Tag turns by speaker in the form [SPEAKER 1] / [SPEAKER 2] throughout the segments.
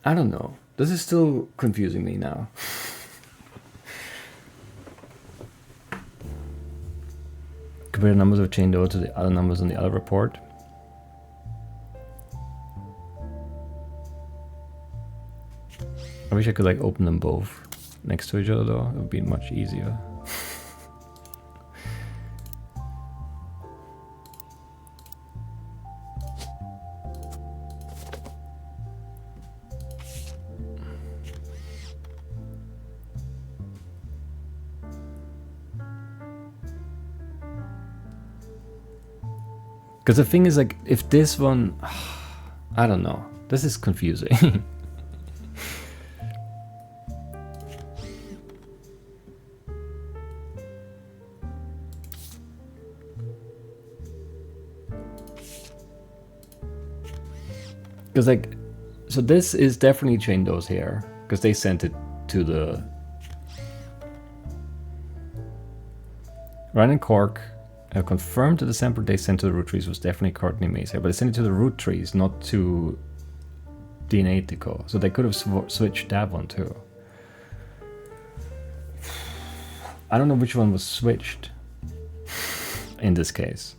[SPEAKER 1] I don't know. This is still confusing me now. Compare the numbers of chain door to the other numbers on the other report. I wish I could like open them both next to each other though. It would be much easier. Because the thing is, like, if this one, I don't know. This is confusing. Because, like, so this is definitely chain doors here. Because they sent it to the Ryan and Cork have confirmed that the sample they sent to the Roottrees was definitely Courtney Mays here, but they sent it to the Roottrees, not to DNA. So they could have switched that one too. I don't know which one was switched in this case.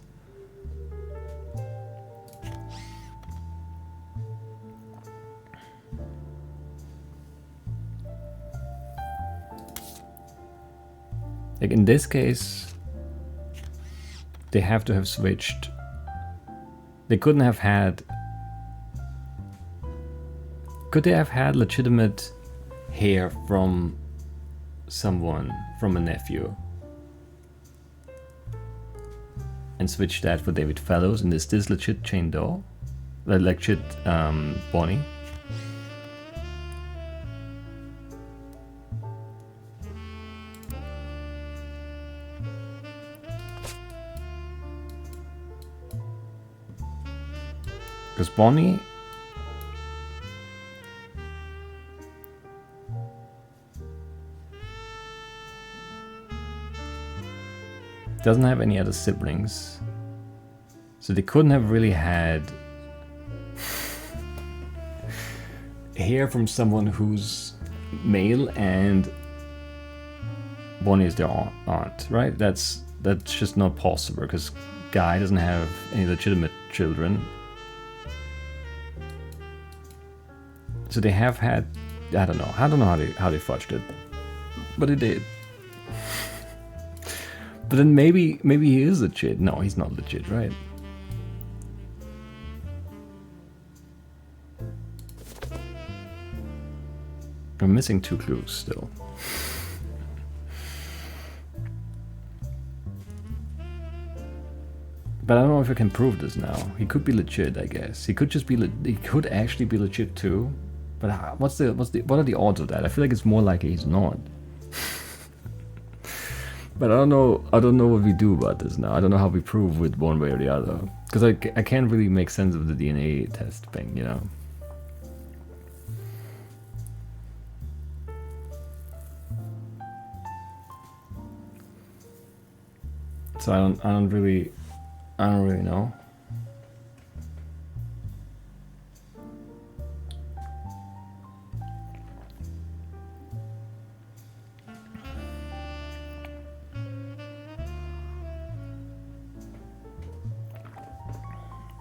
[SPEAKER 1] Like in this case, they have to have switched. They couldn't have had. Could they have had legitimate hair from someone, from a nephew, and switch that for David Fellows? And is this legit chain dough? Legit Bonnie? Because Bonnie doesn't have any other siblings, so they couldn't have really had hair from someone who's male and Bonnie is their aunt, right? That's just not possible because Guy doesn't have any legitimate children. So they have had, I don't know how they fudged it, but it did. But then maybe he is legit. No, he's not legit, right? We're missing 2 clues still. But I don't know if I can prove this now. He could be legit, I guess. He could just be. He could actually be legit too. But what are the odds of that? I feel like it's more likely he's not. But I don't know what we do about this now. I don't know how we prove with one way or the other. Because I can't really make sense of the DNA test thing, you know? So I don't really know.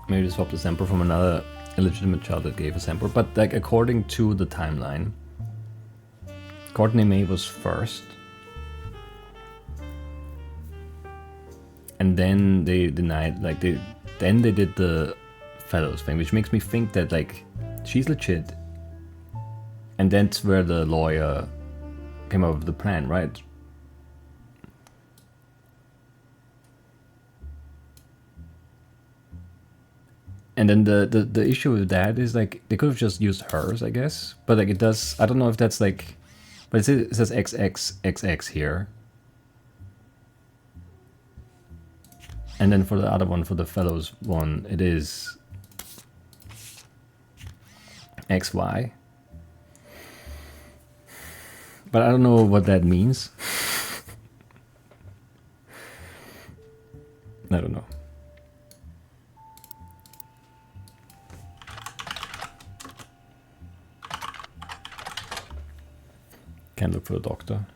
[SPEAKER 1] Maybe swap the sample from another illegitimate child that gave a sample. But like according to the timeline, Courtney May was first. And then they denied, like then they did the Fellows thing, which makes me think that like she's legit. And that's where the lawyer came up with the plan, right? And then the issue with that is like they could have just used hers, I guess. But like it does, I don't know if that's like, but it says XXXX here. And then for the other one, for the Fellows one, it is XY. But I don't know what that means. I don't know. Can look for the doctor.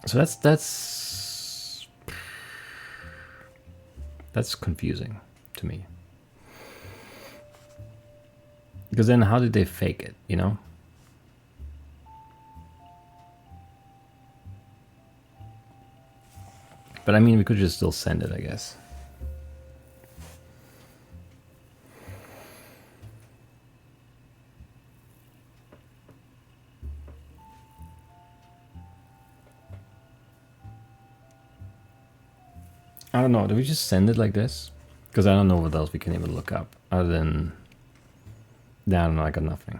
[SPEAKER 1] So that's confusing to me. Because then how did they fake it, you know? But I mean, we could just still send it, I guess. I don't know, do we just send it like this? Because I don't know what else we can even look up other than... I don't know, I got nothing.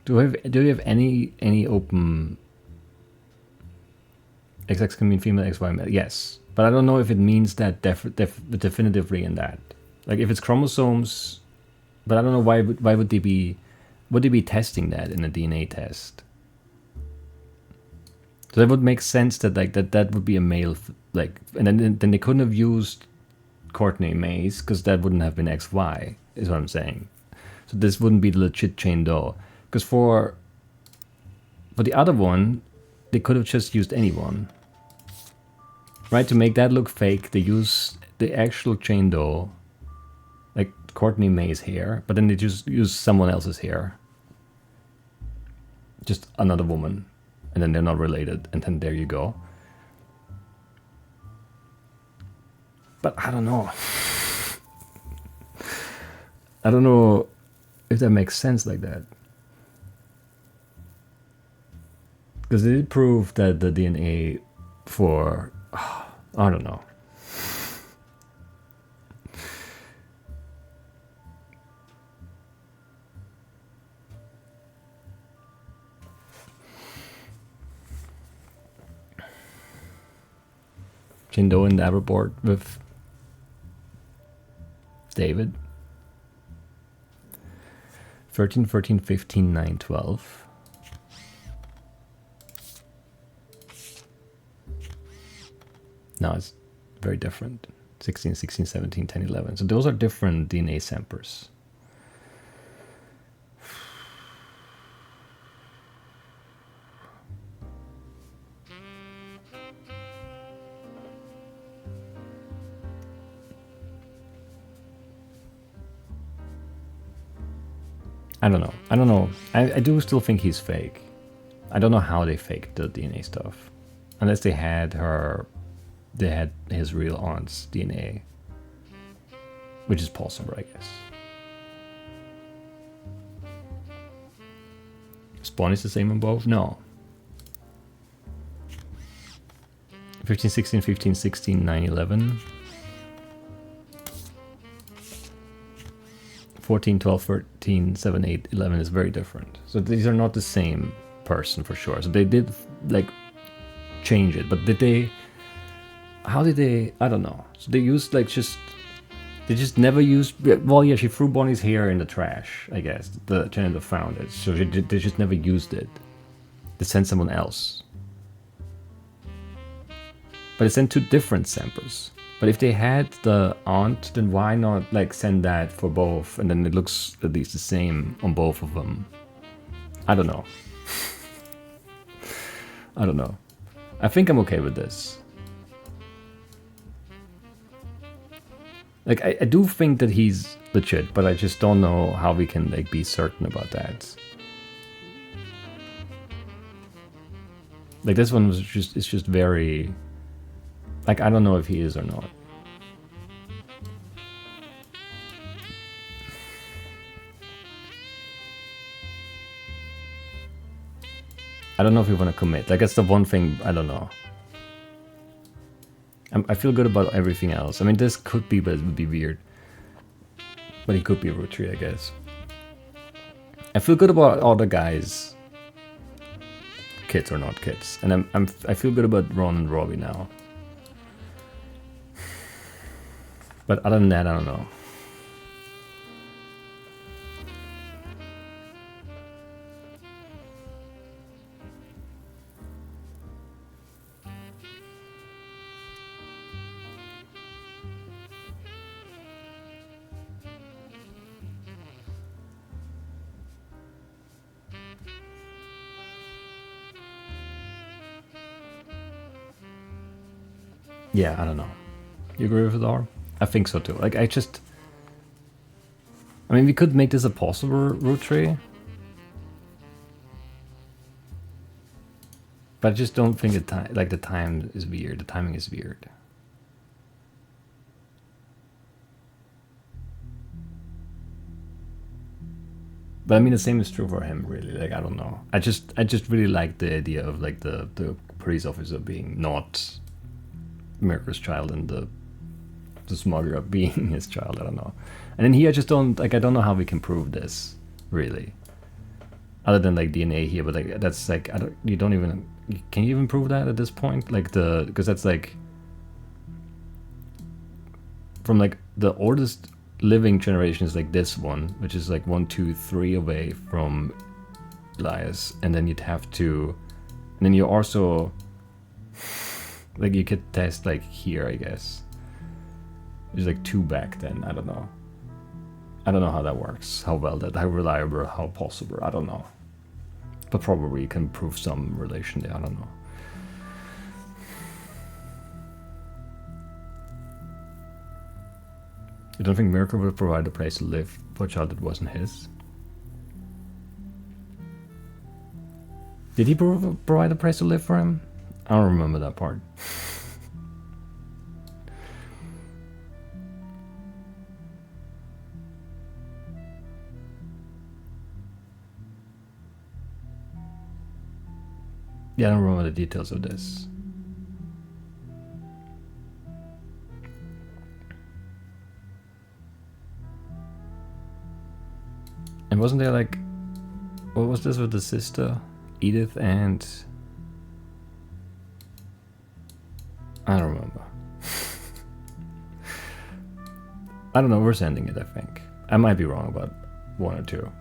[SPEAKER 1] Do we have any open... XX can mean female, XY male? Yes. But I don't know if it means that definitively in that. Like if it's chromosomes... But I don't know why would they be... Would they be testing that in a DNA test? So that would make sense that like that would be a male, like, and then they couldn't have used Courtney Mays because that wouldn't have been XY, is what I'm saying. So this wouldn't be the legit Jane Doe, because for the other one, they could have just used anyone, right? To make that look fake, they use the actual Jane Doe, like Courtney Mays hair, but then they just use someone else's hair, just another woman. And then they're not related, and then there you go. But I don't know. I don't know if that makes sense like that. Because they did prove that the DNA for... I don't know. Jane Doe in the Aberboard with David. 13, 14, 15, 9, 12. No, it's very different. 16, 16, 17, 10, 11. So those are different DNA samples. I don't know. I don't know. I do still think he's fake. I don't know how they faked the DNA stuff. Unless they had his real aunt's DNA. Which is possible, I guess. Spawn is the same on both? No. 15, 16, 15, 16, 9, 11. 14, 12, 13, 7, 8, 11 is very different. So these are not the same person for sure. So they did like change it, but did they, how did they, I don't know. So they used like they just never used, well yeah, she threw Bonnie's hair in the trash, I guess. The janitor found it. So they just never used it. They sent someone else. But they sent two different samples. But if they had the aunt, then why not like send that for both, and then it looks at least the same on both of them? I don't know. I don't know. I think I'm okay with this. Like I do think that he's legit, but I just don't know how we can like be certain about that. Like this one was just, it's just very, like I don't know if he is or not. I don't know if we want to commit. Like that's the one thing I don't know. I feel good about everything else. I mean, this could be, but it would be weird. But he could be a Roottrie, I guess. I feel good about all the guys, kids or not kids, and I feel good about Ron and Robbie now. But other than that, I don't know. Yeah, I don't know. You agree with it, R? I think so too. Like, I mean, we could make this a possible root tree. But I just don't think the time is weird. The timing is weird. But I mean, the same is true for him, really. Like, I don't know. I just really like the idea of like the police officer being not Mirko's child and the smuggler being his child. I don't know. And then here, I just don't like. I don't know how we can prove this, really. Other than like DNA here, but like that's like you don't even. Can you even prove that at this point? Like because that's like from like the oldest living generation is like this one, which is like 1, 2, 3 away from Elias, and then you'd have to, and then you also like you could test like here, I guess. There's like 2 back then. I don't know. I don't know how that works. How reliable, how possible. I don't know. But probably you can prove some relation there. I don't know. You don't think Mirko would provide a place to live for a child that wasn't his? Did he provide a place to live for him? I don't remember that part. Yeah, I don't remember the details of this. And wasn't there like, what was this with the sister? Edith and... I don't remember. I don't know, we're sending it, I think. I might be wrong about 1 or 2.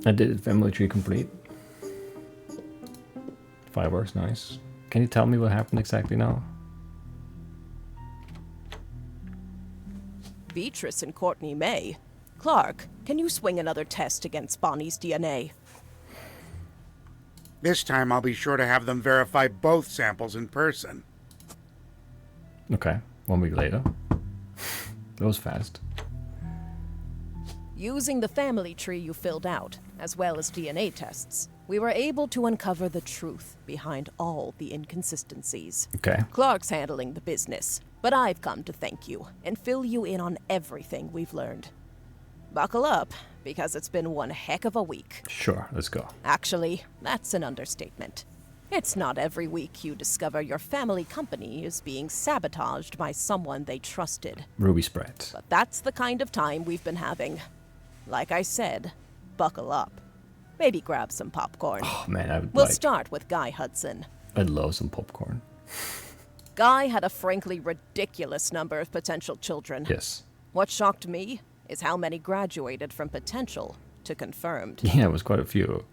[SPEAKER 1] I did it, family tree complete. Fireworks, nice. Can you tell me what happened exactly now?
[SPEAKER 2] Beatrice and Courtney May. Clark, can you swing another test against Bonnie's DNA?
[SPEAKER 3] This time I'll be sure to have them verify both samples in person.
[SPEAKER 1] Okay, 1 week later. That was fast.
[SPEAKER 2] Using the family tree you filled out, as well as DNA tests, we were able to uncover the truth behind all the inconsistencies.
[SPEAKER 1] Okay.
[SPEAKER 2] Clark's handling the business, but I've come to thank you and fill you in on everything we've learned. Buckle up, because it's been one heck of a week.
[SPEAKER 1] Sure, let's go.
[SPEAKER 2] Actually, that's an understatement. It's not every week you discover your family company is being sabotaged by someone they trusted.
[SPEAKER 1] Ruby spread.
[SPEAKER 2] But that's the kind of time we've been having. Like I said, buckle up. Maybe grab some popcorn.
[SPEAKER 1] Oh man,
[SPEAKER 2] We'll start with Guy Hudson.
[SPEAKER 1] I'd love some popcorn.
[SPEAKER 2] Guy had a frankly ridiculous number of potential children.
[SPEAKER 1] Yes.
[SPEAKER 2] What shocked me is how many graduated from potential to confirmed.
[SPEAKER 1] Yeah, it was quite a few.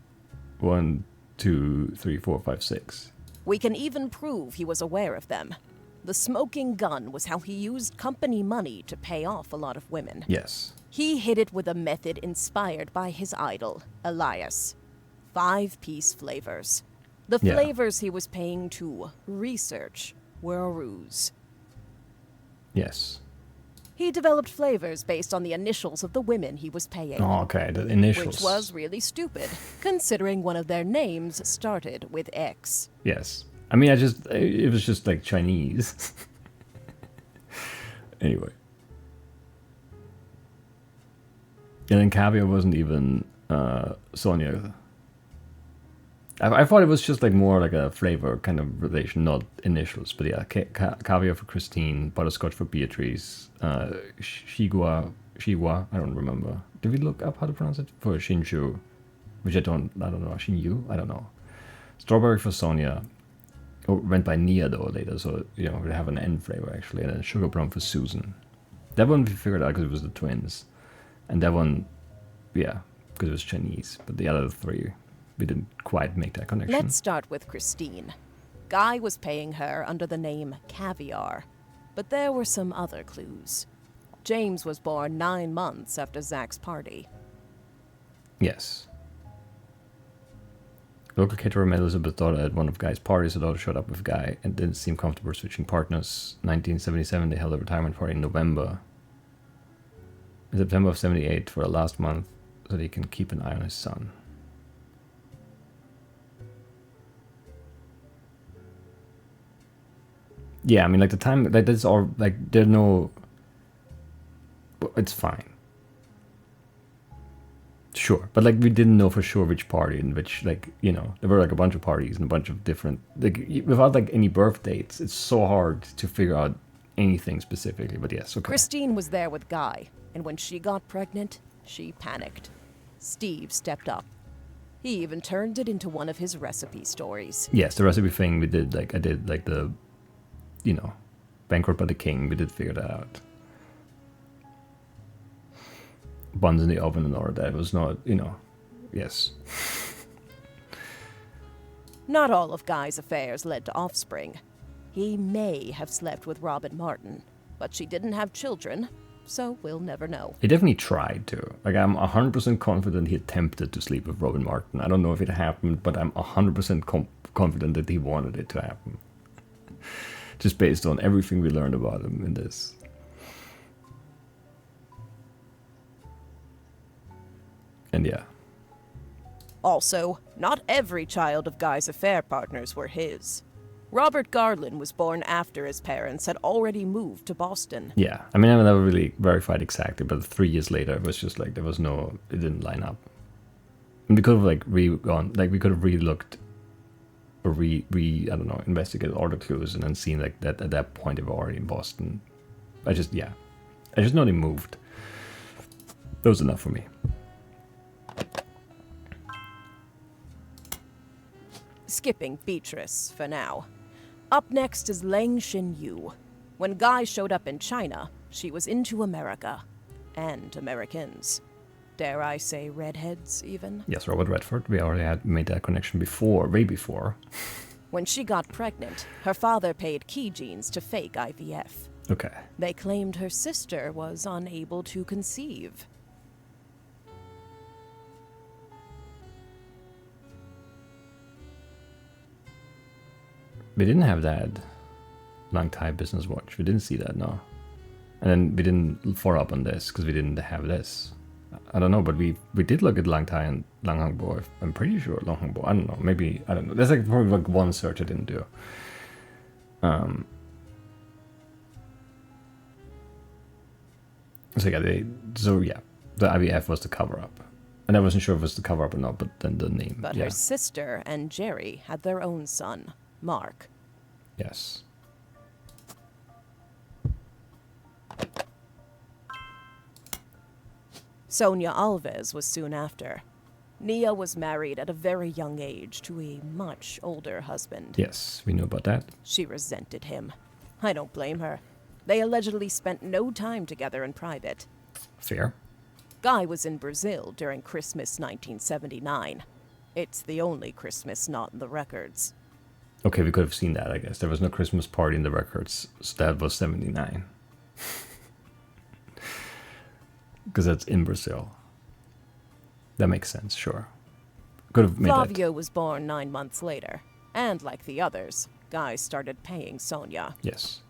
[SPEAKER 1] 1, 2, 3, 4, 5, 6.
[SPEAKER 2] We can even prove he was aware of them. The smoking gun was how he used company money to pay off a lot of women.
[SPEAKER 1] Yes.
[SPEAKER 2] He hid it with a method inspired by his idol, Elias. 5-piece flavors. The
[SPEAKER 1] Yeah.
[SPEAKER 2] flavors he was paying to research were a ruse.
[SPEAKER 1] Yes.
[SPEAKER 2] He developed flavors based on the initials of the women he was paying.
[SPEAKER 1] Oh, okay, the initials.
[SPEAKER 2] Which was really stupid, considering one of their names started with X.
[SPEAKER 1] Yes. I mean, it was just like Chinese. Anyway. And then Caviar wasn't even Sonia. I thought it was just like more like a flavor kind of relation, not initials. But yeah, Caviar for Christine, Butterscotch for Beatrice, Shigua, I don't remember. Did we look up how to pronounce it? For Shinshu, which I don't know. Shinyu? I don't know. Strawberry for Sonia. Oh, went by Nia though later, so you know we have an N flavor actually, and then Sugar Plum for Susan. That one we figured out because it was the twins, and that one, yeah, because it was Chinese. But the other 3, we didn't quite make that connection.
[SPEAKER 2] Let's start with Christine. Guy was paying her under the name Caviar. But there were some other clues. James was born 9 months after Zach's party.
[SPEAKER 1] Yes. Local caterer met Elizabeth's daughter at one of Guy's parties. The daughter showed up with Guy and didn't seem comfortable switching partners. 1977, they held a retirement party in November. In September of 78 for the last month, so that he can keep an eye on his son. Yeah, I mean, like the time, like that's all, like there's no, it's fine. Sure, but like we didn't know for sure which party and which, like, you know, there were like a bunch of parties and a bunch of different, like without like any birth dates, it's so hard to figure out anything specifically. But yes, okay.
[SPEAKER 2] Christine was there with Guy, and when she got pregnant, she panicked. Steve stepped up. He even turned it into one of his recipe stories.
[SPEAKER 1] Yes, the recipe thing we did, like I did, like the, you know, Banquet by the King. We did figure that out. Buns in the oven and all of that. It was not, you know, yes.
[SPEAKER 2] Not all of Guy's affairs led to offspring. He may have slept with Robin Martin, but she didn't have children, so we'll never know.
[SPEAKER 1] He definitely tried to. Like, I'm 100% confident he attempted to sleep with Robin Martin. I don't know if it happened, but I'm 100% confident that he wanted it to happen. Just based on everything we learned about him in this. And yeah.
[SPEAKER 2] Also, not every child of Guy's affair partners were his. Robert Garland was born after his parents had already moved to Boston.
[SPEAKER 1] Yeah, I mean, I never really verified exactly, but 3 years later, it was just like, there was no, it didn't line up. And we could have like we could have re-looked or I don't know, investigated all the clues and then seen like that at that point they were already in Boston. I just know they moved. That was enough for me.
[SPEAKER 2] Skipping Beatrice for now. Up next is Leng Xin Yu. When Guy showed up in China, she was into America. And Americans. Dare I say redheads, even?
[SPEAKER 1] Yes, Robert Redford. We already had made that connection before, way before.
[SPEAKER 2] When she got pregnant, her father paid key genes to fake IVF.
[SPEAKER 1] Okay.
[SPEAKER 2] They claimed her sister was unable to conceive.
[SPEAKER 1] We didn't have that Lang Tai Business Watch. We didn't see that, no. And then we didn't follow up on this because we didn't have this. I don't know, but we did look at Lang Tai and Lang Hang Bo. I'm pretty sure Lang Hang Bo. I don't know. Maybe, I don't know. There's like probably like one search I didn't do. So yeah, the IVF was the cover up. And I wasn't sure if it was the cover up or not, but then the name.
[SPEAKER 2] But her sister and Jerry had their own son, Mark.
[SPEAKER 1] Yes.
[SPEAKER 2] Sonia Alves was soon after. Nia was married at a very young age to a much older husband.
[SPEAKER 1] Yes, we knew about that.
[SPEAKER 2] She resented him. I don't blame her. They allegedly spent no time together in private.
[SPEAKER 1] Fair.
[SPEAKER 2] Guy was in Brazil during Christmas 1979. It's the only Christmas not in the records.
[SPEAKER 1] Okay, we could have seen that, I guess. There was no Christmas party in the records, so that was 79. Because that's in Brazil. That makes sense, sure. Could have made
[SPEAKER 2] Flavio was born 9 months later. And like the others, Guy started paying Sonia.
[SPEAKER 1] Yes.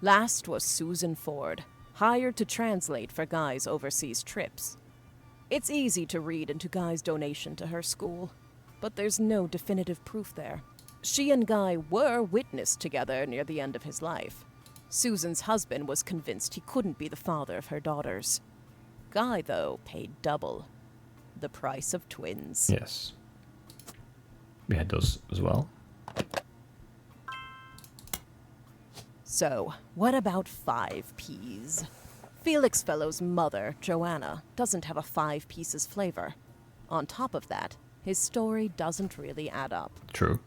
[SPEAKER 2] Last was Susan Ford, hired to translate for Guy's overseas trips. It's easy to read into Guy's donation to her school, but there's no definitive proof there. She and Guy were witnessed together near the end of his life. Susan's husband was convinced he couldn't be the father of her daughters. Guy, though, paid double. The price of twins.
[SPEAKER 1] Yes. We had those as well.
[SPEAKER 2] So, what about 5 Ps? Felix Fellow's mother, Joanna, doesn't have a 5 pieces flavor. On top of that, his story doesn't really add up.
[SPEAKER 1] True.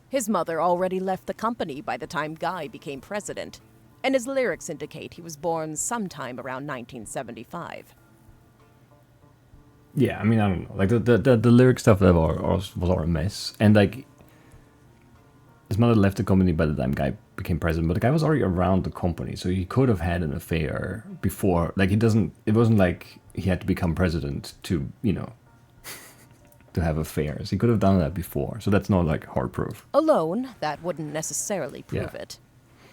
[SPEAKER 2] His mother already left the company by the time Guy became president, and his lyrics indicate he was born sometime around 1975.
[SPEAKER 1] Yeah, I mean, I don't know. Like, the lyric stuff that was all a mess. And, like, his mother left the company by the time guy became president, but the guy was already around the company, so he could have had an affair before. Like, it wasn't like he had to become president to, to have affairs. He could have done that before, so that's not like hard proof.
[SPEAKER 2] Alone, that wouldn't necessarily prove
[SPEAKER 1] Yeah.
[SPEAKER 2] it.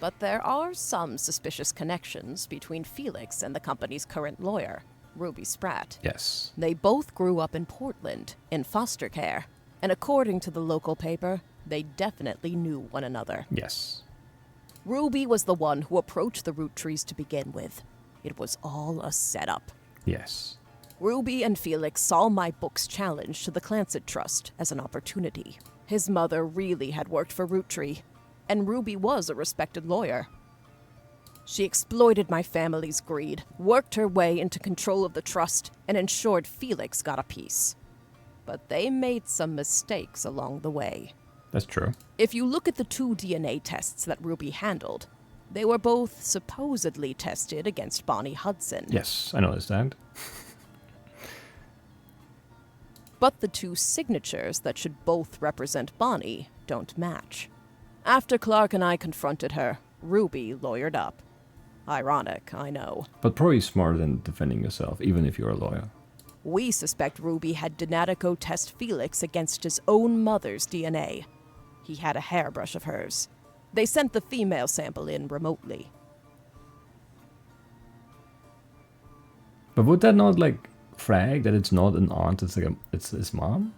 [SPEAKER 2] But there are some suspicious connections between Felix and the company's current lawyer, Ruby Spratt.
[SPEAKER 1] Yes.
[SPEAKER 2] They both grew up in Portland, in foster care, and according to the local paper, they definitely knew one another.
[SPEAKER 1] Yes.
[SPEAKER 2] Ruby was the one who approached the Roottrees to begin with. It was all a setup.
[SPEAKER 1] Yes.
[SPEAKER 2] Ruby and Felix saw my book's challenge to the Clancet Trust as an opportunity. His mother really had worked for Roottree, and Ruby was a respected lawyer. She exploited my family's greed, worked her way into control of the trust, and ensured Felix got a piece. But they made some mistakes along the way.
[SPEAKER 1] That's true.
[SPEAKER 2] If you look at the 2 DNA tests that Ruby handled, they were both supposedly tested against Bonnie Hudson.
[SPEAKER 1] Yes, I noticed that.
[SPEAKER 2] But the 2 signatures that should both represent Bonnie don't match. After Clark and I confronted her, Ruby lawyered up. Ironic, I know.
[SPEAKER 1] But probably smarter than defending yourself, even if you're a lawyer.
[SPEAKER 2] We suspect Ruby had Genetico test Felix against his own mother's DNA. He had a hairbrush of hers. They sent the female sample in remotely.
[SPEAKER 1] But would that not, like, flag that it's not an aunt, it's like it's his mom?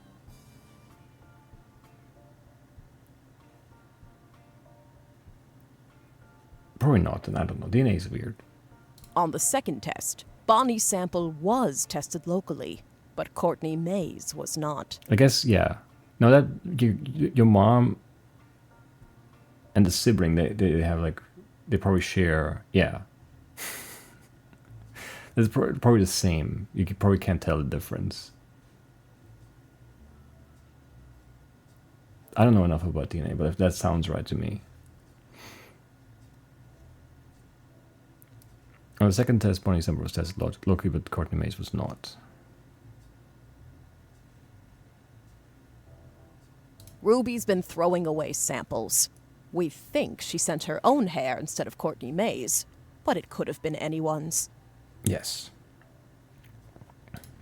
[SPEAKER 1] Probably not, and I don't know. DNA is weird.
[SPEAKER 2] On the second test, Bonnie's sample was tested locally, but Courtney May's was not.
[SPEAKER 1] I guess, yeah. No, that your mom and the sibling, they have like, they probably share, yeah. It's probably the same. You probably can't tell the difference. I don't know enough about DNA, but if that sounds right to me. On the second test, Bonnie Sample was tested locally, but Courtney Mays was not.
[SPEAKER 2] Ruby's been throwing away samples. We think she sent her own hair instead of Courtney May's, but it could have been anyone's.
[SPEAKER 1] Yes.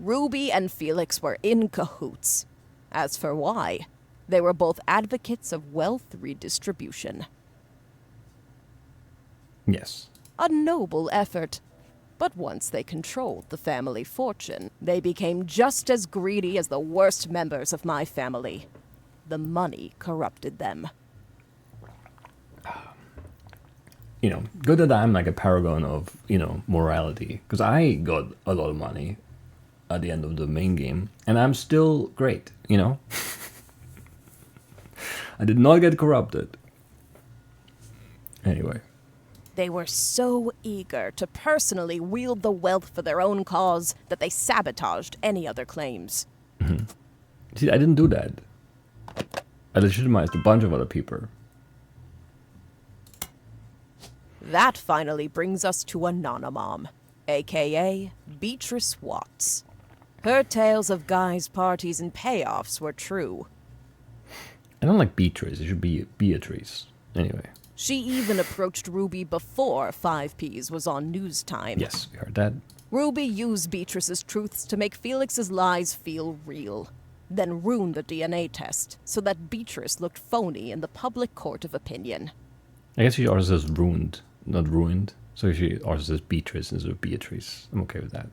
[SPEAKER 2] Ruby and Felix were in cahoots. As for why, they were both advocates of wealth redistribution.
[SPEAKER 1] Yes.
[SPEAKER 2] A noble effort. But once they controlled the family fortune, they became just as greedy as the worst members of my family. The money corrupted them.
[SPEAKER 1] Good that I'm like a paragon of, morality. Because I got a lot of money at the end of the main game. And I'm still great, I did not get corrupted. Anyway.
[SPEAKER 2] They were so eager to personally wield the wealth for their own cause that they sabotaged any other claims.
[SPEAKER 1] Mm-hmm. See, I didn't do that. I legitimized a bunch of other people.
[SPEAKER 2] That finally brings us to Anonymom, aka Beatrice Watts. Her tales of guys, parties, and payoffs were true.
[SPEAKER 1] I don't like Beatrice, it should be Beatrice. Anyway.
[SPEAKER 2] She even approached Ruby before 5Ps was on news time.
[SPEAKER 1] Yes, we heard that.
[SPEAKER 2] Ruby used Beatrice's truths to make Felix's lies feel real, then ruined the DNA test so that Beatrice looked phony in the public court of opinion.
[SPEAKER 1] I guess she also says ruined, not ruined. So she also says Beatrice instead of Beatrice. I'm okay with that.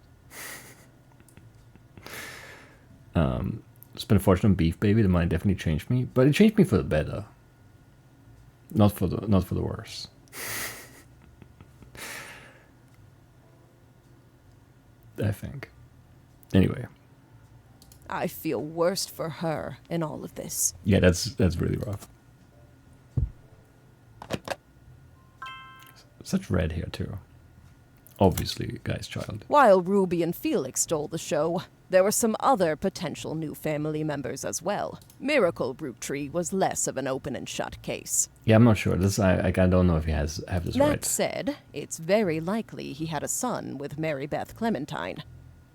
[SPEAKER 1] Spent a fortune on beef, baby. The money definitely changed me, but it changed me for the better. Not for the worse. I think. Anyway.
[SPEAKER 2] I feel worst for her in all of this.
[SPEAKER 1] Yeah, that's really rough. Such red hair too. Obviously, guy's child.
[SPEAKER 2] While Ruby and Felix stole the show, there were some other potential new family members as well. Miracle Roottree was less of an open and shut case.
[SPEAKER 1] Yeah, I'm not sure. I don't know if he have this right.
[SPEAKER 2] That said, it's very likely he had a son with Mary Beth Clementine.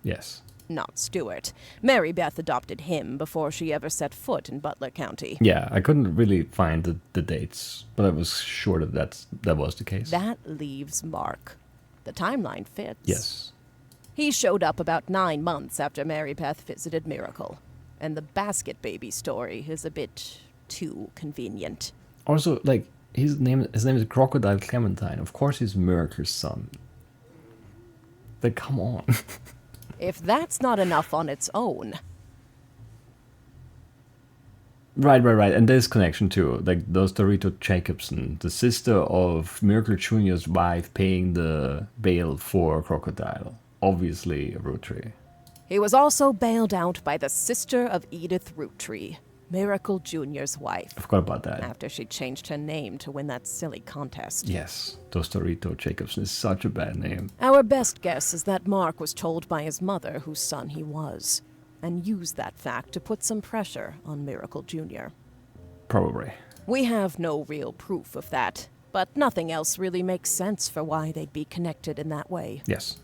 [SPEAKER 1] Yes.
[SPEAKER 2] Not Stuart. Mary Beth adopted him before she ever set foot in Butler County.
[SPEAKER 1] Yeah, I couldn't really find the dates, but I was sure that was the case.
[SPEAKER 2] That leaves Mark. The timeline fits.
[SPEAKER 1] Yes.
[SPEAKER 2] He showed up about 9 months after Mary Beth visited Miracle. And the basket baby story is a bit too convenient.
[SPEAKER 1] Also, like, his name is Crocodile Clementine. Of course he's Miracle's son. Like, come on.
[SPEAKER 2] If that's not enough on its own.
[SPEAKER 1] Right. And there's connection too. Like, those Dorito Jacobson, the sister of Miracle Jr.'s wife paying the bail for Crocodile. Obviously a Roottree.
[SPEAKER 2] He was also bailed out by the sister of Edith Roottree, Miracle Jr.'s wife.
[SPEAKER 1] I forgot about that.
[SPEAKER 2] After she changed her name to win that silly contest.
[SPEAKER 1] Yes, Dos Dorito Jacobson is such a bad name.
[SPEAKER 2] Our best guess is that Mark was told by his mother whose son he was, and used that fact to put some pressure on Miracle Jr.
[SPEAKER 1] Probably.
[SPEAKER 2] We have no real proof of that, but nothing else really makes sense for why they'd be connected in that way.
[SPEAKER 1] Yes.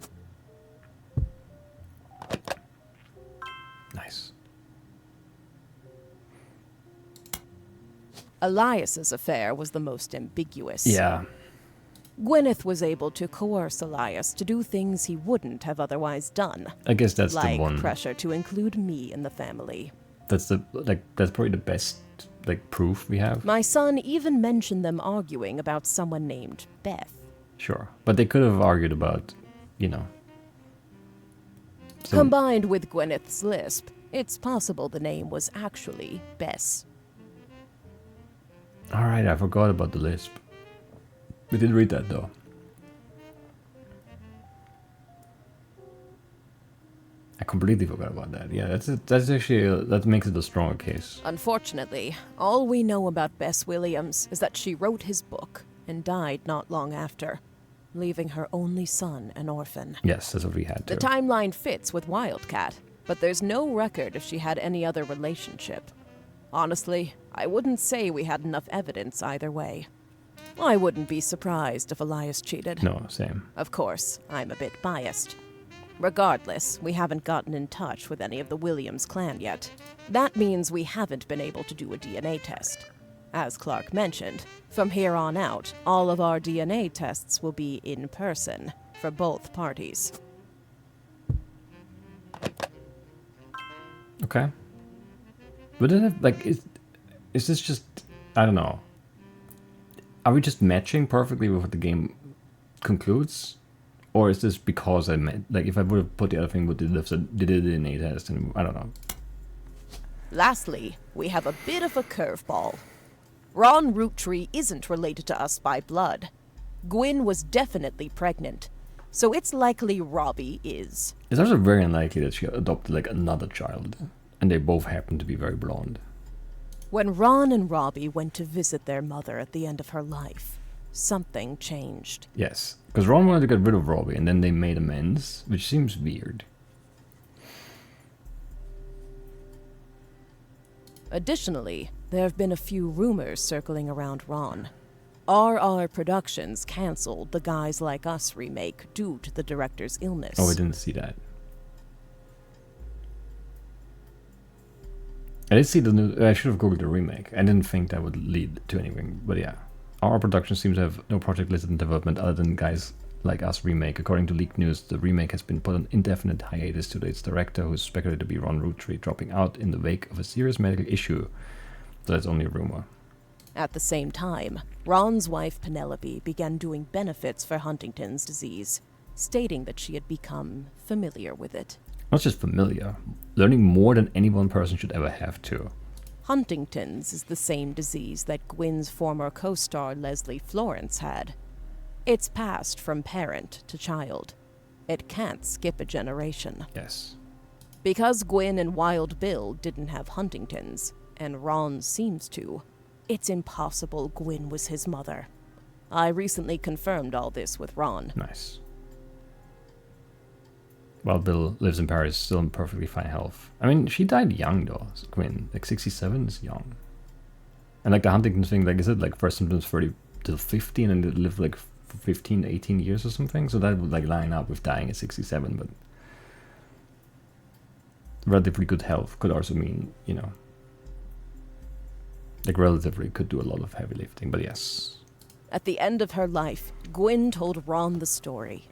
[SPEAKER 1] Nice.
[SPEAKER 2] Elias's affair was the most ambiguous.
[SPEAKER 1] Yeah.
[SPEAKER 2] Gwyneth was able to coerce Elias to do things he wouldn't have otherwise done.
[SPEAKER 1] I guess that's
[SPEAKER 2] like
[SPEAKER 1] the one.
[SPEAKER 2] pressure to include me in the family.
[SPEAKER 1] That's probably the best proof we have.
[SPEAKER 2] My son even mentioned them arguing about someone named Beth.
[SPEAKER 1] Sure. But they could have argued about,
[SPEAKER 2] Combined with Gwyneth's lisp, it's possible the name was actually Bess.
[SPEAKER 1] Alright, I forgot about the lisp. We did read that though. I completely forgot about that. Yeah, that's actually that makes it a stronger case.
[SPEAKER 2] Unfortunately, all we know about Bess Williams is that she wrote his book and died not long after, leaving her only son an orphan.
[SPEAKER 1] Yes, that's what we had too.
[SPEAKER 2] The timeline fits with Wildcat, but there's no record if she had any other relationship. Honestly, I wouldn't say we had enough evidence either way. I wouldn't be surprised if Elias cheated.
[SPEAKER 1] No, same.
[SPEAKER 2] Of course, I'm a bit biased. Regardless, we haven't gotten in touch with any of the Williams clan yet. That means we haven't been able to do a DNA test. As Clark mentioned, from here on out, all of our DNA tests will be in person for both parties.
[SPEAKER 1] Okay. But then, is this just, I don't know. Are we just matching perfectly with what the game concludes? Or is this because I meant, if I would have put the other thing, would it have said, did a DNA test? And I don't know.
[SPEAKER 2] Lastly, we have a bit of a curveball. Ron Roottree isn't related to us by blood. Gwyn was definitely pregnant, so it's likely Robbie is.
[SPEAKER 1] It's also very unlikely that she adopted another child, and they both happen to be very blonde.
[SPEAKER 2] When Ron and Robbie went to visit their mother at the end of her life, something changed.
[SPEAKER 1] Yes, because Ron wanted to get rid of Robbie, and then they made amends, which seems weird.
[SPEAKER 2] Additionally, there have been a few rumors circling around Ron. RR Productions canceled the Guys Like Us remake due to the director's illness.
[SPEAKER 1] Oh, I didn't see that. I did see the new. I should have googled the remake. I didn't think that would lead to anything, but yeah. Our production seems to have no project listed in development other than Guys Like Us remake. According to leaked news, the remake has been put on indefinite hiatus due to its director, who is speculated to be Ron Roottree, dropping out in the wake of a serious medical issue. So that's only a rumor.
[SPEAKER 2] At the same time, Ron's wife Penelope began doing benefits for Huntington's disease, stating that she had become familiar with it.
[SPEAKER 1] Not just familiar, learning more than any one person should ever have to.
[SPEAKER 2] Huntington's is the same disease that Gwyn's former co-star Leslie Florence had. It's passed from parent to child. It can't skip a generation.
[SPEAKER 1] Yes.
[SPEAKER 2] Because Gwyn and Wild Bill didn't have Huntington's, and Ron seems to, it's impossible Gwyn was his mother. I recently confirmed all this with Ron.
[SPEAKER 1] Nice. While Bill lives in Paris, still in perfectly fine health. I mean, she died young though, Gwyn. 67 is young. And the Huntington thing, is it first symptoms 30 till 50 and then they live 15, 18 years or something? So that would line up with dying at 67, but... relatively good health could also mean, like relatively could do a lot of heavy lifting, but yes.
[SPEAKER 2] At the end of her life, Gwyn told Ron the story.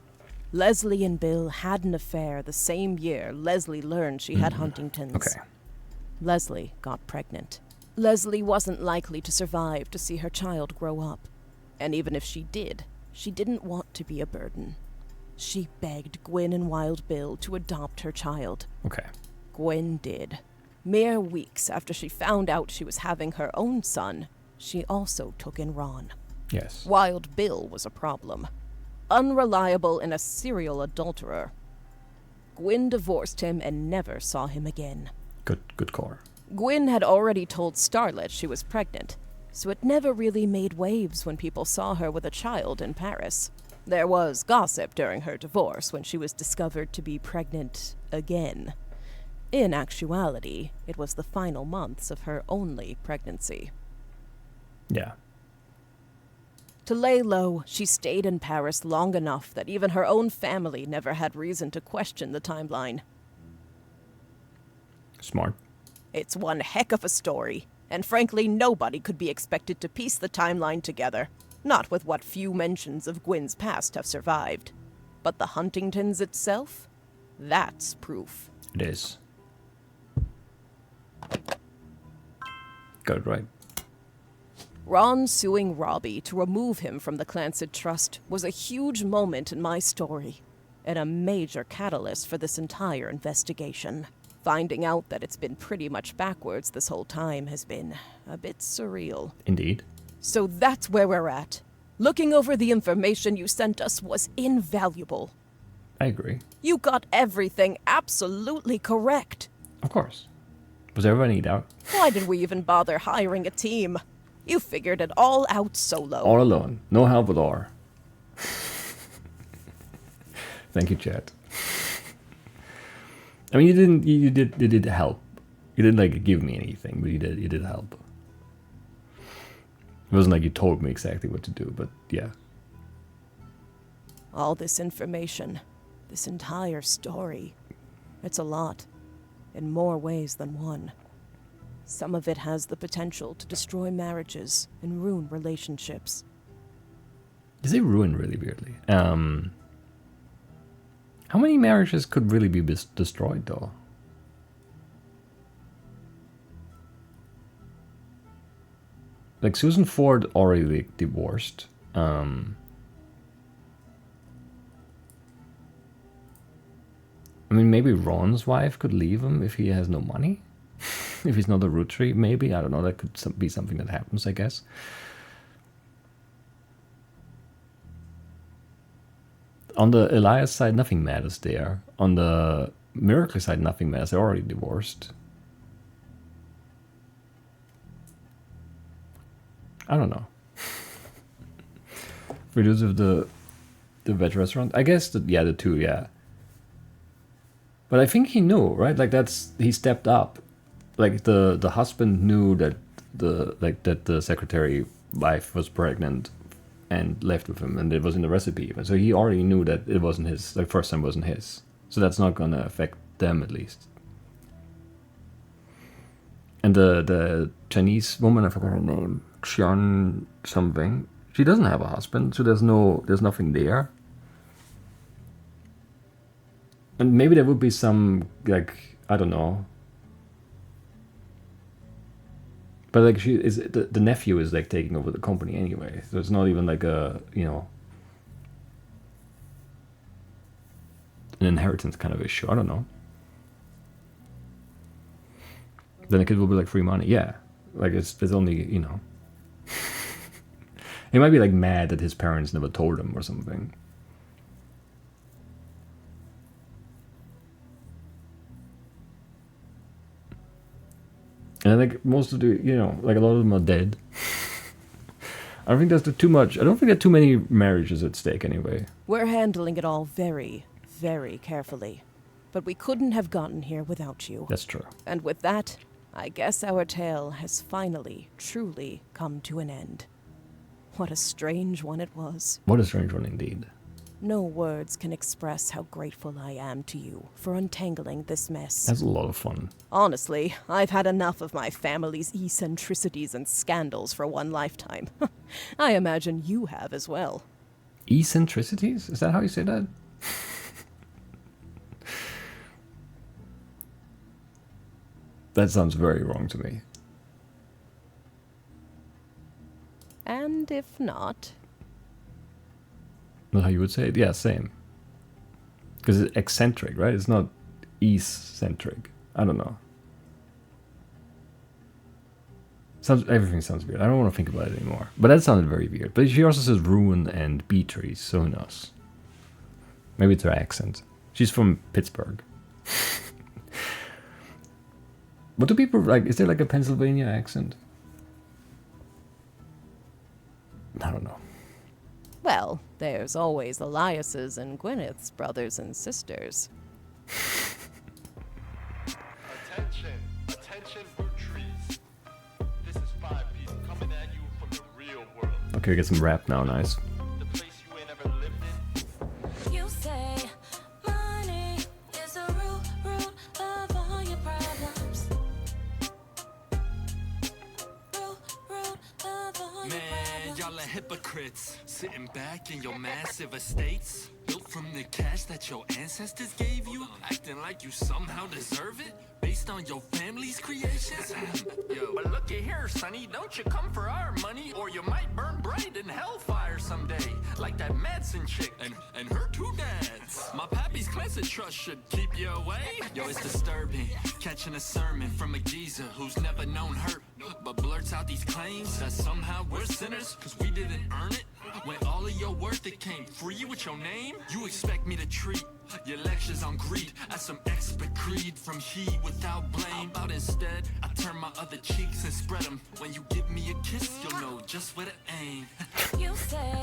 [SPEAKER 2] Leslie and Bill had an affair the same year Leslie learned she had Huntington's.
[SPEAKER 1] Okay.
[SPEAKER 2] Leslie got pregnant. Leslie wasn't likely to survive to see her child grow up. And even if she did, she didn't want to be a burden. She begged Gwyn and Wild Bill to adopt her child.
[SPEAKER 1] Okay.
[SPEAKER 2] Gwyn did. Mere weeks after she found out she was having her own son, she also took in Ron.
[SPEAKER 1] Yes.
[SPEAKER 2] Wild Bill was a problem. Unreliable and a serial adulterer. Gwyn divorced him and never saw him again.
[SPEAKER 1] Good core.
[SPEAKER 2] Gwyn had already told Starlet she was pregnant, so it never really made waves when people saw her with a child in Paris. There was gossip during her divorce when she was discovered to be pregnant again. In actuality, it was the final months of her only pregnancy.
[SPEAKER 1] Yeah.
[SPEAKER 2] To lay low, she stayed in Paris long enough that even her own family never had reason to question the timeline.
[SPEAKER 1] Smart.
[SPEAKER 2] It's one heck of a story, and frankly, nobody could be expected to piece the timeline together, not with what few mentions of Gwyn's past have survived. But the Huntingtons itself? That's proof.
[SPEAKER 1] It is. Got it right.
[SPEAKER 2] Ron suing Robbie to remove him from the Clancid Trust was a huge moment in my story, and a major catalyst for this entire investigation. Finding out that it's been pretty much backwards this whole time has been a bit surreal.
[SPEAKER 1] Indeed.
[SPEAKER 2] So that's where we're at. Looking over the information you sent us was invaluable.
[SPEAKER 1] I agree.
[SPEAKER 2] You got everything absolutely correct.
[SPEAKER 1] Of course. Was everyone eat out?
[SPEAKER 2] Why did we even bother hiring a team? You figured it all out solo.
[SPEAKER 1] All alone. No help at all. Thank you, chat. I mean, you did help. You didn't like give me anything, but you did help. It wasn't like you told me exactly what to do, but yeah.
[SPEAKER 2] All this information, this entire story, it's a lot, in more ways than one. Some of it has the potential to destroy marriages and ruin relationships.
[SPEAKER 1] Is it ruined really weirdly? How many marriages could really be destroyed, though? Like, Susan Ford already divorced. I mean, maybe Ron's wife could leave him if he has no money? If he's not a Roottree, maybe? I don't know. That could be something that happens, I guess. On the Elias side, nothing matters there. On the Miracle side, nothing matters. They're already divorced. I don't know. For those of the veg restaurant, I guess the two, yeah. But I think he knew, right? Like he stepped up. Like the husband knew that the secretary wife was pregnant and left with him, and it was in the recipe even. So he already knew that it wasn't his. Like, first time wasn't his. So that's not gonna affect them, at least. And the Chinese woman, I forgot her name, Xian something. She doesn't have a husband, so there's nothing there. And maybe there would be some, like, I don't know. But like, the nephew is like taking over the company anyway, so it's not even like a, an inheritance kind of issue. I don't know. Then the kid will be like free money. Yeah, like it's only He might be like mad that his parents never told him or something. And I think most of the, like a lot of them are dead. I don't think there's too much. I don't think there are too many marriages at stake anyway.
[SPEAKER 2] We're handling it all very, very carefully. But we couldn't have gotten here without you.
[SPEAKER 1] That's true.
[SPEAKER 2] And with that, I guess our tale has finally, truly come to an end. What a strange one it was.
[SPEAKER 1] What a strange one indeed.
[SPEAKER 2] No words can express how grateful I am to you for untangling this mess.
[SPEAKER 1] That's a lot of fun.
[SPEAKER 2] Honestly, I've had enough of my family's eccentricities and scandals for one lifetime. I imagine you have as well.
[SPEAKER 1] Eccentricities? Is that how you say that? That sounds very wrong to me.
[SPEAKER 2] And if not,
[SPEAKER 1] Not how you would say it? Yeah, same. Because it's eccentric, right? It's not eccentric. I don't know. Everything sounds weird. I don't want to think about it anymore. But that sounded very weird. But she also says ruin and bee trees, so who knows? Maybe it's her accent. She's from Pittsburgh. What do people like? Is there like a Pennsylvania accent? I don't know.
[SPEAKER 2] well, there's always Elias's and Gwyneth's brothers and sisters.
[SPEAKER 4] Attention, attention, Roottrees. This is 5-piece coming at you from the real world.
[SPEAKER 1] Okay, we get some rap now. Nice.
[SPEAKER 4] The place you ain't ever lived in.
[SPEAKER 5] You say money is the root of all your problems. Root of all your
[SPEAKER 6] Man, y'all are hypocrites, sitting back in your massive estates, built from the cash that your ancestors gave you, acting like you somehow deserve it, based on your family's creations. Yo, but looky here, sonny, don't you come for our money, or you might burn bright in hellfire someday, like that Madsen chick and her two dads. My pappy's cleansing trust should keep you away. Yo, it's disturbing, catching a sermon from a geezer who's never known hurt, but blurts out these claims that somehow we're sinners cause we didn't earn it. When all of your worth it came free with your name, you expect me to treat your lectures on greed as some expert creed from he without blame. How about instead I turn my other cheeks and spread them? When you give me a kiss, you'll know just where to aim.
[SPEAKER 5] You say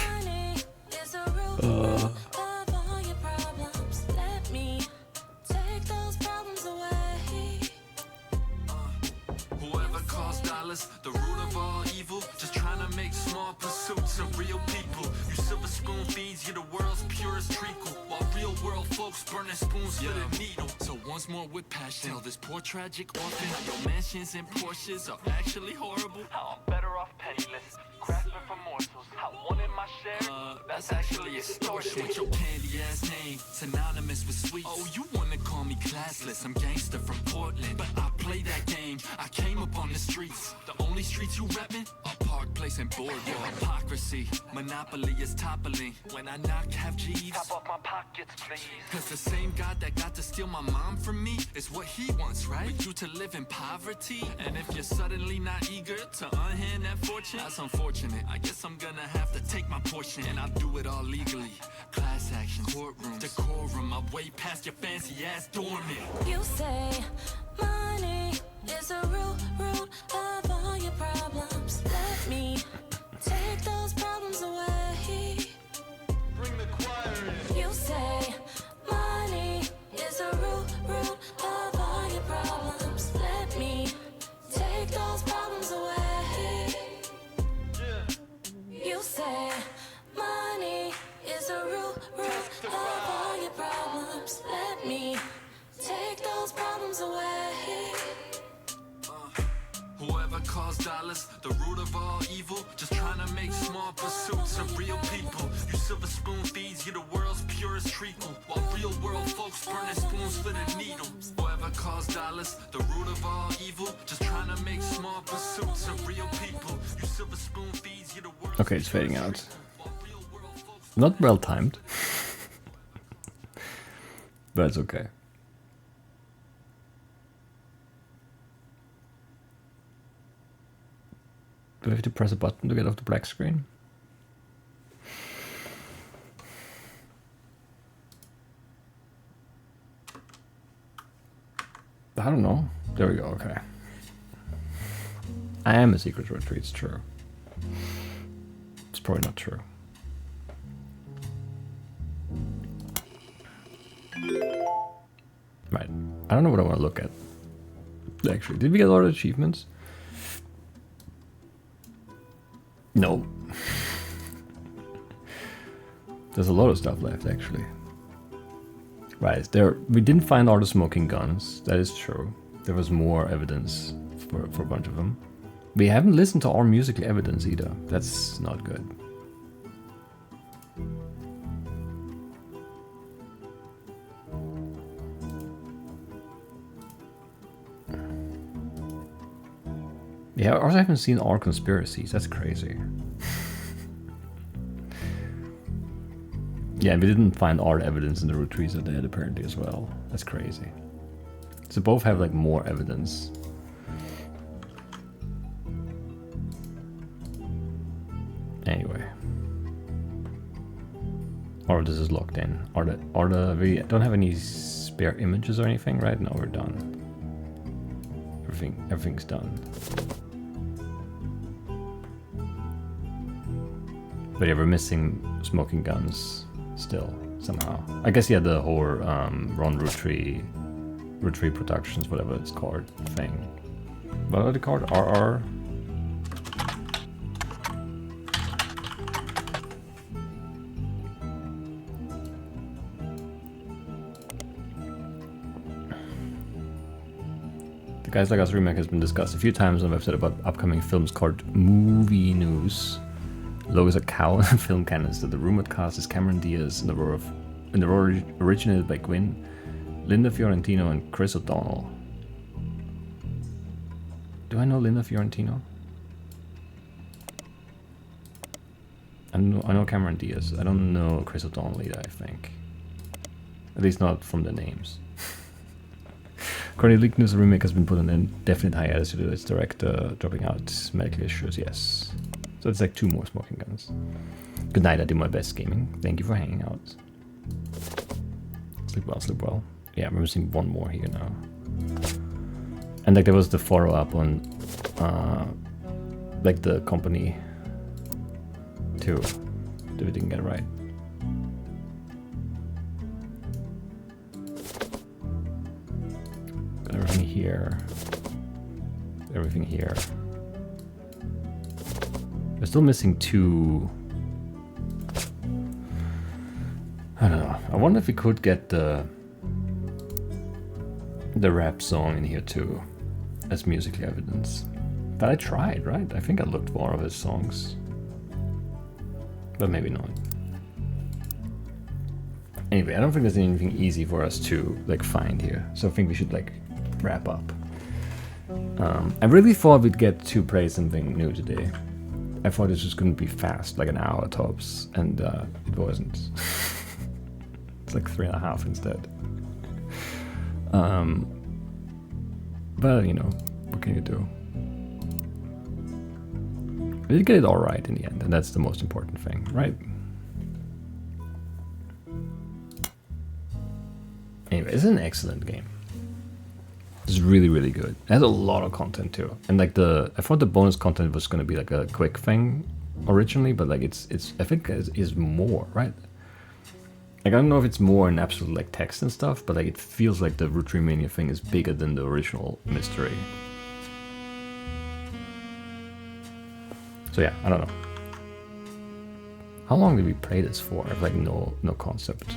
[SPEAKER 5] money is the root of all your problems. Let me take those problems away.
[SPEAKER 6] Whoever calls dollars the root of all evil, just trying to make small pursuits of real people. You silver spoon feeds you the world's purest treacle, while real world folks burning spoons for the needle. So once more with passion, tell this poor tragic orphan how your mansions and Porsches are actually horrible. How I'm better off penniless, grasping for morsels. How wanting my share, that's actually extortion. With your candy ass name, synonymous with sweets. Oh, you wanna call me classless? I'm gangster from Portland, but I play that game. I came up on the streets, the only streets you reppin' are Park Place and Boardwalk. Your hypocrisy, monopoly is toppling. When I knock, have G's top off my pockets, please. Cause the same God that got to steal my mom from me is what he wants, right? For you to live in poverty. And if you're suddenly not eager to unhand that fortune, that's unfortunate. I guess I'm gonna have to take my portion, and I'll do it all legally. Class action, courtroom, decorum. I'm way past your fancy ass dormant.
[SPEAKER 5] You say money is the root of all your problems. Let me take those problems away.
[SPEAKER 4] Bring the choir in.
[SPEAKER 5] You say money is the root of all your problems. Let me take those problems away.
[SPEAKER 4] Yeah.
[SPEAKER 5] You say money is the root of all your problems. Let me take those problems away.
[SPEAKER 6] Whoever calls dollars the root of all evil, just trying to make small pursuits of real people. You silver spoon feeds you the world's purest treacle, while real world folks burning spoons for the needle. Whoever calls dollars the root of all evil, just trying to make small pursuits of real people. You silver spoon feeds you the world's
[SPEAKER 1] Okay, it's fading out.
[SPEAKER 6] purest treacle, while real world folks
[SPEAKER 1] Not well timed. But it's okay. Do I have to press a button to get off the black screen? I don't know. There we go, okay. I am a secret Roottrees, it's true. It's probably not true. Right. I don't know what I want to look at. Actually, did we get a lot of achievements? No. There's a lot of stuff left, actually. Right, we didn't find all the smoking guns. That is true. There was more evidence for a bunch of them. We haven't listened to our musical evidence either. That's not good. Yeah, I also haven't seen our conspiracies. That's crazy. Yeah, we didn't find art evidence in the Rootrees are dead apparently as well. That's crazy. So both have like more evidence. Anyway. Or this is locked in. We don't have any spare images or anything, right? No, we're done. Everything's done. But yeah, we're missing smoking guns still, somehow. I guess, yeah, the whole Roottree Productions, whatever it's called, thing. What are they called? RR? The Guys Like Us remake has been discussed a few times on the website about upcoming films called Movie News. Logo is a cow in the film canister. The rumored cast is Cameron Diaz in the role originated by Gwyn, Linda Fiorentino, and Chris O'Donnell. Do I know Linda Fiorentino? I know Cameron Diaz. I don't know Chris O'Donnell either, I think. At least not from the names. According to Leak News, the remake has been put on indefinite hiatus due to its director dropping out medical issues, yes. So it's like 2 more smoking guns. Good night, I do my best gaming. Thank you for hanging out. Sleep well, sleep well. Yeah, we're missing 1 more here now. And like there was the follow-up on like the company too. That we didn't get it right. Got everything here. Everything here. We're still missing 2. I don't know. I wonder if we could get the rap song in here too, as musical evidence. But I tried, right? I think I looked for all of his songs. But maybe not. Anyway, I don't think there's anything easy for us to like find here. So I think we should like wrap up. I really thought we'd get to play something new today. I thought this was going to be fast, like an hour tops, and it wasn't. It's like 3.5 instead. But you know, what can you do? We did get it all right in the end, and that's the most important thing, right? Anyway, it's an excellent game. It's really, really good. It has a lot of content too, and like I thought the bonus content was going to be like a quick thing originally, but like it's I think is more, right? Like I don't know if it's more in absolute like text and stuff, but like it feels like the Roottree Mania thing is bigger than the original mystery. So yeah, I don't know. How long did we play this for? I have like no concept.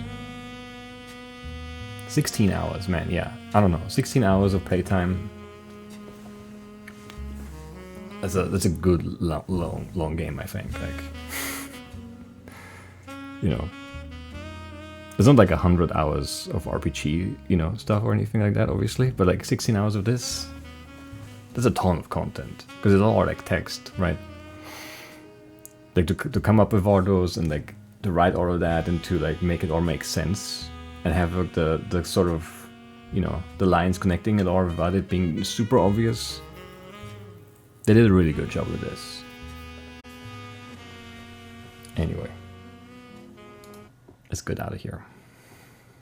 [SPEAKER 1] 16 hours, man, yeah. I don't know. 16 hours of playtime. That's a good long game, I think. Like, you know, it's not like 100 hours of RPG, you know, stuff or anything like that, obviously. But like 16 hours of this, that's a ton of content because it's all like text, right? Like to come up with all those and like to write all of that and to like make it all make sense. And have like, the sort of, you know, the lines connecting it all without it being super obvious. They did a really good job with this. Anyway. Let's get out of here.